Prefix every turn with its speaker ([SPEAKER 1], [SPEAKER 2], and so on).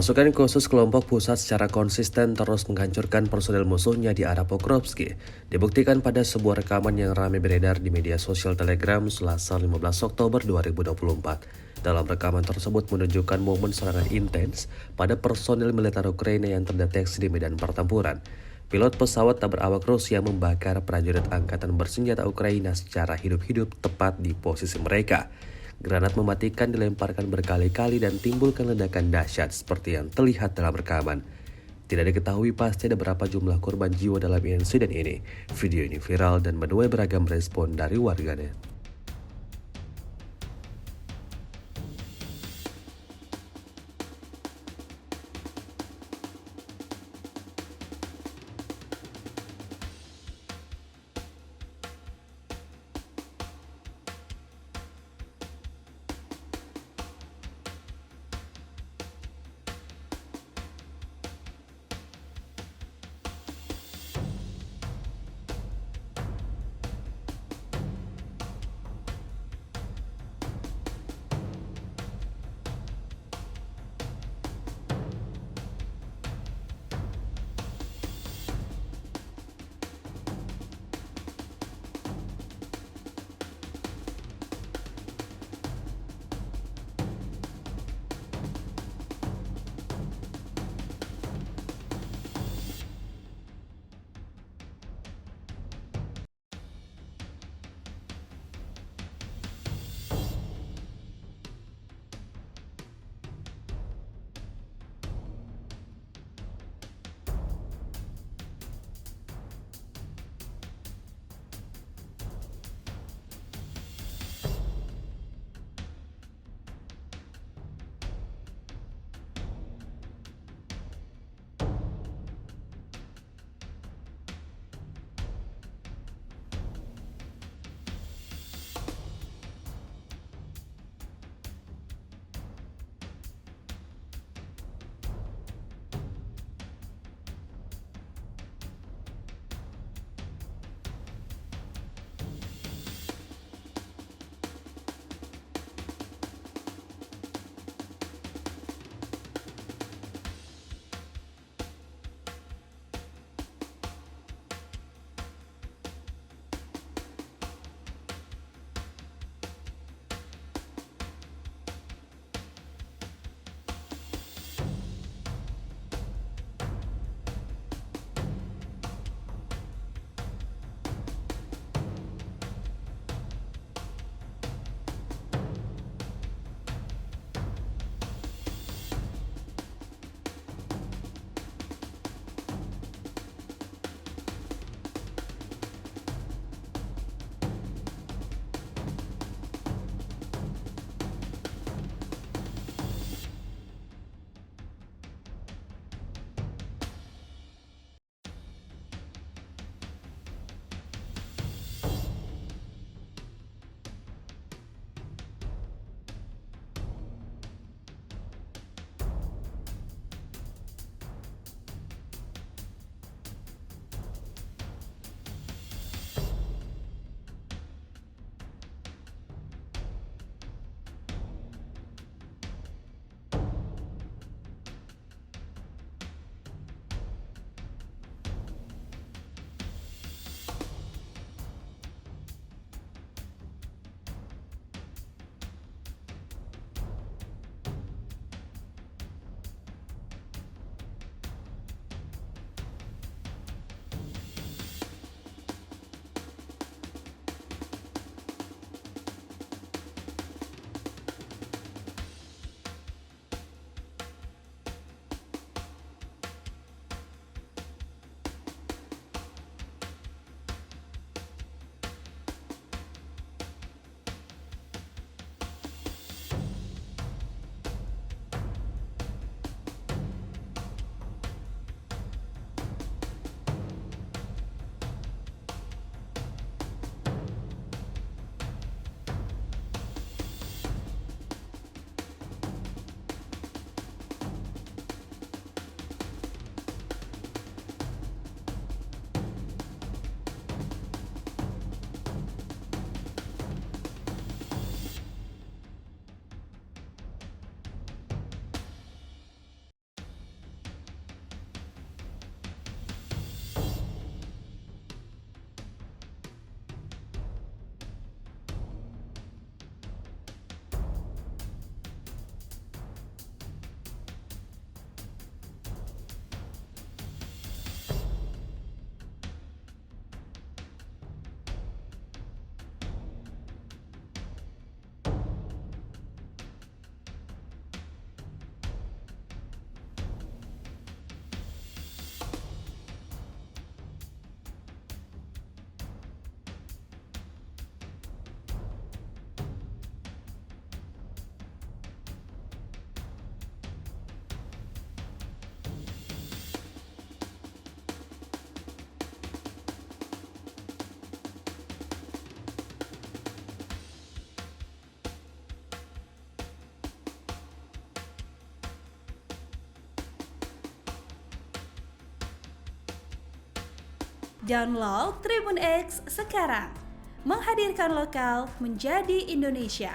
[SPEAKER 1] Pasukan khusus kelompok pusat secara konsisten terus menghancurkan personel musuhnya di area Pokrovski. Dibuktikan pada sebuah rekaman yang ramai beredar di media sosial Telegram Selasa 15 Oktober 2024. Dalam rekaman tersebut menunjukkan momen serangan intens pada personel militer Ukraina yang terdeteksi di medan pertempuran. Pilot pesawat tak berawak Rusia membakar prajurit angkatan bersenjata Ukraina secara hidup-hidup tepat di posisi mereka. Granat mematikan dilemparkan berkali-kali dan timbulkan ledakan dahsyat seperti yang terlihat dalam rekaman. Tidak diketahui pasti ada berapa jumlah korban jiwa dalam insiden ini. Video ini viral dan menuai beragam respon dari warganet.
[SPEAKER 2] Download Tribun X sekarang. Menghadirkan lokal menjadi Indonesia.